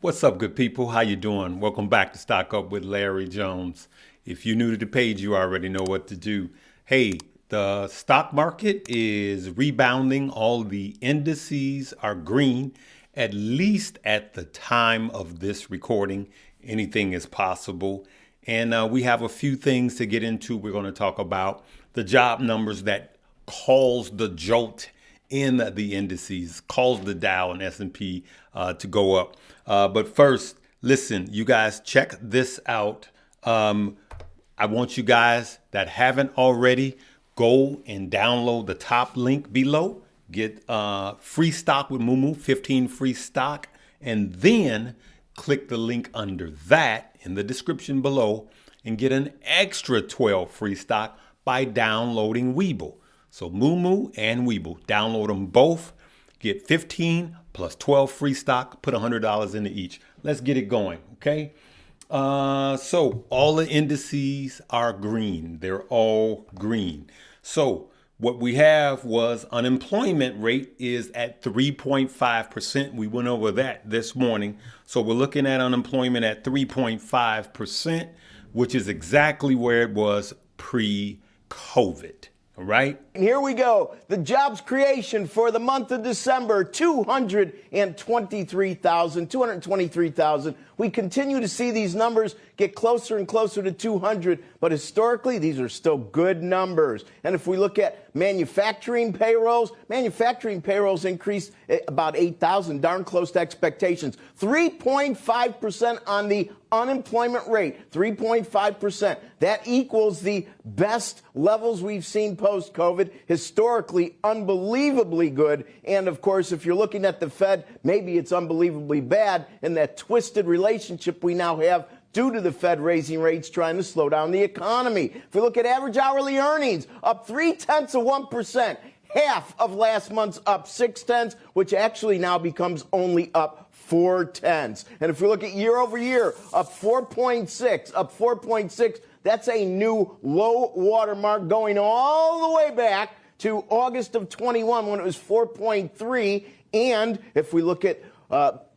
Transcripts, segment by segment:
What's up, good people? How you doing? Welcome back to Stock Up with Larry Jones. If you're new to the page, you already know what to do. Hey, the stock market is rebounding. All the indices are green, at least at the time of this recording. Anything is possible. And we have a few things to get into. We're going to talk about the job numbers that caused the jolt in the indices, caused the Dow and S&P to go up. But first, listen, you guys, check this out. I want you guys that haven't already, go and download the top link below. Get free stock with Moomoo, 15 free stock. And then click the link under that in the description below and get an extra 12 free stock by downloading Webull. So Moomoo and Webull, download them both, get 15 plus 12 free stock, put $100 into each. Let's get it going, okay? So all the indices are green. They're all green. So what we have was unemployment rate is at 3.5%. We went over that this morning. So we're looking at unemployment at 3.5%, which is exactly where it was pre-COVID. All right. Here we go. The jobs creation for the month of December, 223,000. We continue to see these numbers get closer and closer to 200, but historically, these are still good numbers. And if we look at manufacturing payrolls increased about 8,000, darn close to expectations. 3.5% on the unemployment rate, 3.5%. That equals the best levels we've seen post-COVID, historically unbelievably good. And of course, if you're looking at the Fed, maybe it's unbelievably bad in that twisted relationship we now have due to the Fed raising rates, trying to slow down the economy. If we look at average hourly earnings, up 0.3%, half of last month's up 0.6, which actually now becomes only up 0.4. And if we look at year over year, up 4.6, that's a new low watermark going all the way back to August of 21 when it was 4.3. And if we look at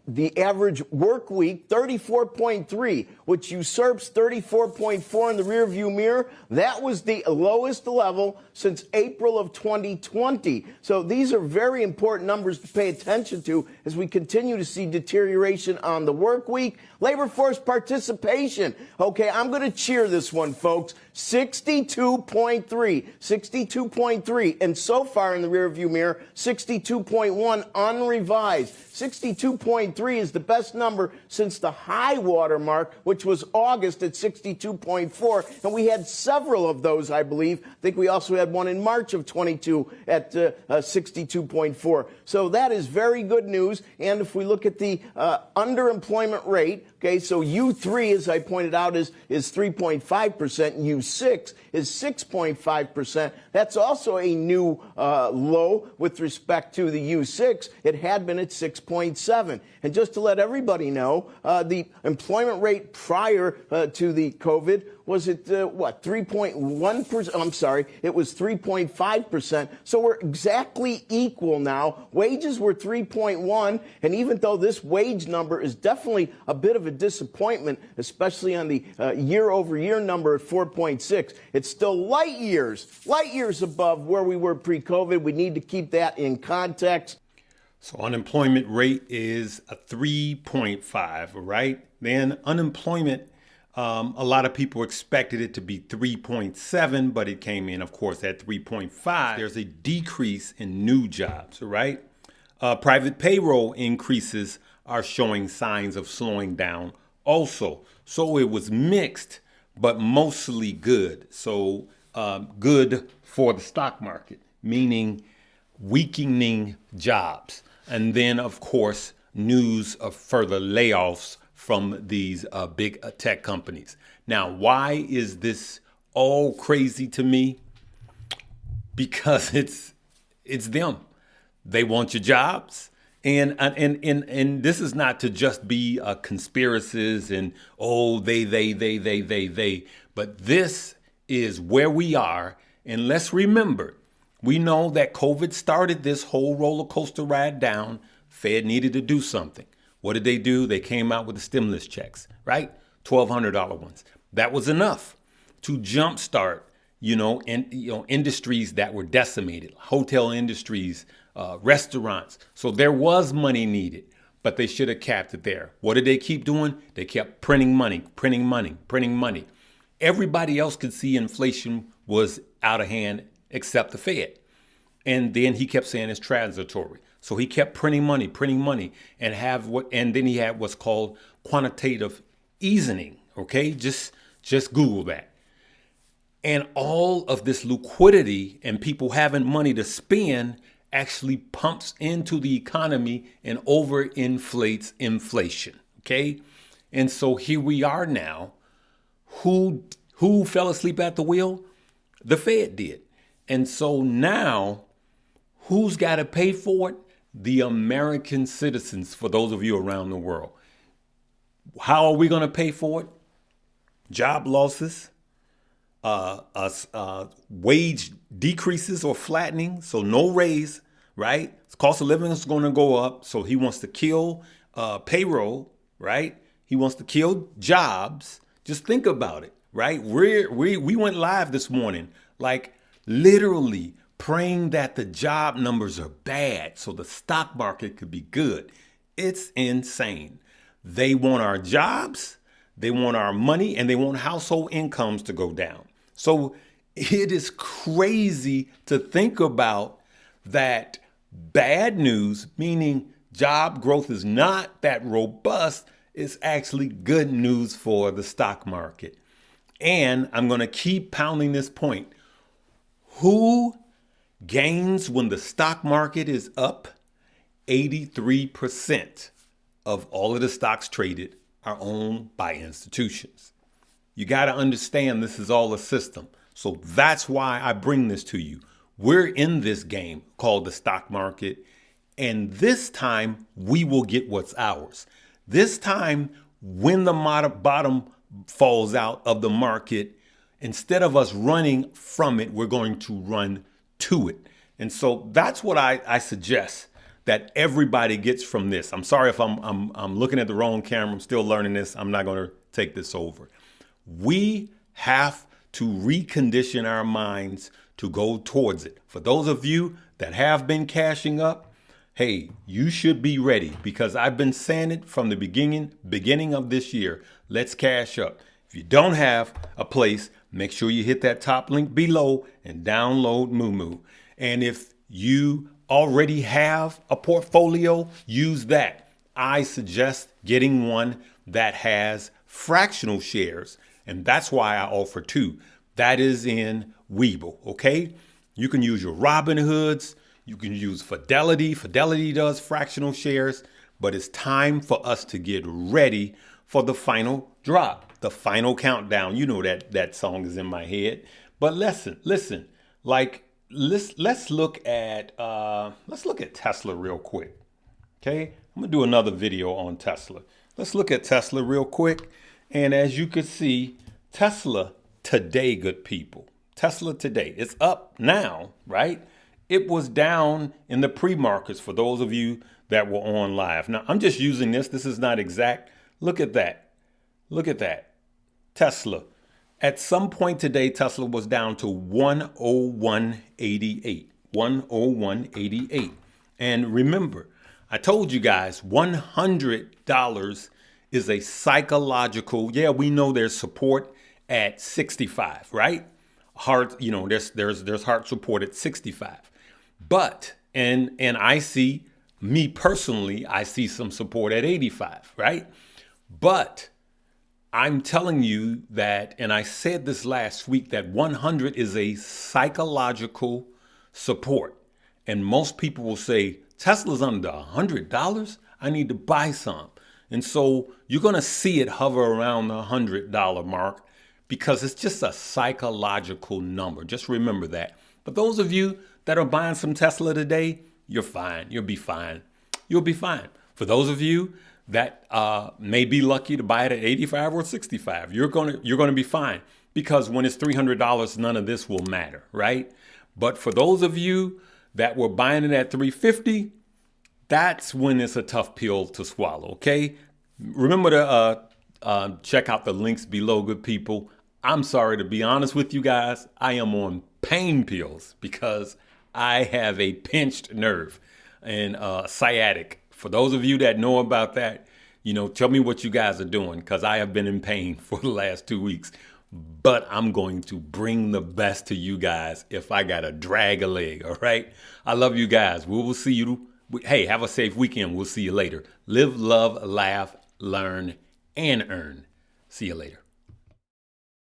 the average work week, 34.3, which usurps 34.4 in the rearview mirror. That was the lowest level since April of 2020. So these are very important numbers to pay attention to as we continue to see deterioration on the work week. Labor force participation. Okay, I'm going to cheer this one, folks. 62.3. And so far in the rearview mirror, 62.1 unrevised. 62.3 is the best number since the high water mark, which was August at 62.4. And we had several of those, I believe. I think we also had one in March of 22 at 62.4. So that is very good news. And if we look at the underemployment rate, okay, so U3, as I pointed out, is 3.5%. U6 is 6.5%. That's also a new low with respect to the U6. It had been at 6.7. And just to let everybody know, the employment rate prior to the COVID was at 3.1%? I'm sorry, it was 3.5%. So we're exactly equal now. Wages were 3.1, and even though this wage number is definitely a bit of a disappointment, especially on the year-over-year number at 4.6, it's still light years above where we were pre-COVID. We need to keep that in context. So unemployment rate is a 3.5, right? Then unemployment, a lot of people expected it to be 3.7, but it came in, of course, at 3.5. There's a decrease in new jobs, right? Private payroll increases are showing signs of slowing down also. So it was mixed, but mostly good. So good for the stock market, meaning weakening jobs. And then, of course, news of further layoffs from these big tech companies. Now, why is this all crazy to me? Because it's them. They want your jobs. And this is not to just be conspiracies and, oh, they. But this is where we are. And let's remember, we know that COVID started this whole roller coaster ride down. Fed needed to do something. What did they do? They came out with the stimulus checks, right? $1,200 ones. That was enough to jumpstart, industries that were decimated, hotel industries, restaurants. So there was money needed, but they should have capped it there. What did they keep doing? They kept printing money, printing money, printing money. Everybody else could see inflation was out of hand except the Fed. And then he kept saying it's transitory. So he kept printing money, and then he had what's called quantitative easing. Okay, just Google that. And all of this liquidity and people having money to spend actually pumps into the economy and overinflates inflation. Okay, and so here we are now. Who fell asleep at the wheel? The Fed did. And so now, who's got to pay for it? The American citizens, for those of you around the world. How are we going to pay for it? Job losses, wage decreases or flattening, so no raise, right? Cost of living is going to go up, so he wants to kill payroll, right? He wants to kill jobs. Just think about it, right? We went live this morning, like literally praying that the job numbers are bad so the stock market could be good. It's insane. They want our jobs, they want our money, and they want household incomes to go down. So it is crazy to think about that bad news, meaning job growth is not that robust, is actually good news for the stock market. And I'm going to keep pounding this point. Who gains when the stock market is up? 83% of all of the stocks traded are owned by institutions. You got to understand this is all a system. So that's why I bring this to you. We're in this game called the stock market. And this time we will get what's ours. This time, when the bottom falls out of the market, instead of us running from it, we're going to run to it. And so that's what I suggest that everybody gets from this. I'm sorry if I'm looking at the wrong camera. I'm still learning this. I'm not going to take this over. We have to recondition our minds to go towards it. For those of you that have been cashing up, hey, you should be ready, because I've been saying it from the beginning of this year. Let's cash up. If you don't have a place, make sure you hit that top link below and download Moo. And if you already have a portfolio, use that. I suggest getting one that has fractional shares, and that's why I offer two. That is in Webull, okay? You can use your Robinhoods. You can use Fidelity. Fidelity does fractional shares, but it's time for us to get ready for the final drop, the final countdown. You know that song is in my head. But listen. Like let's look at Tesla real quick. Okay, I'm gonna do another video on Tesla. Let's look at Tesla real quick. And as you can see, Tesla today, good people. Tesla today, it's up now, right? It was down in the pre-markets for those of you that were on live. Now, I'm just using this. This is not exact. Look at that. Look at that. Tesla. At some point today, Tesla was down to 101.88. 101.88. And remember, I told you guys, $100 is a psychological. Yeah, we know there's support at 65, right? Heart, there's heart support at 65. But, and I see, me personally, I see some support at 85, right? But I'm telling you that, and I said this last week, that 100 is a psychological support. And most people will say, Tesla's under $100. I need to buy some. And so you're going to see it hover around the $100 mark because it's just a psychological number. Just remember that. But those of you that are buying some Tesla today, you're fine. You'll be fine. You'll be fine. For those of you that may be lucky to buy it at 85 or 65, you're gonna be fine, because when it's $300, none of this will matter, right? But for those of you that were buying it at 350, that's when it's a tough pill to swallow, okay? Remember to check out the links below, good people. I'm sorry to be honest with you guys. I am on pain pills because I have a pinched nerve and sciatic. For those of you that know about that, tell me what you guys are doing because I have been in pain for the last 2 weeks. But I'm going to bring the best to you guys if I got to drag a leg, all right? I love you guys. We will see you. Hey, have a safe weekend. We'll see you later. Live, love, laugh, learn, and earn. See you later.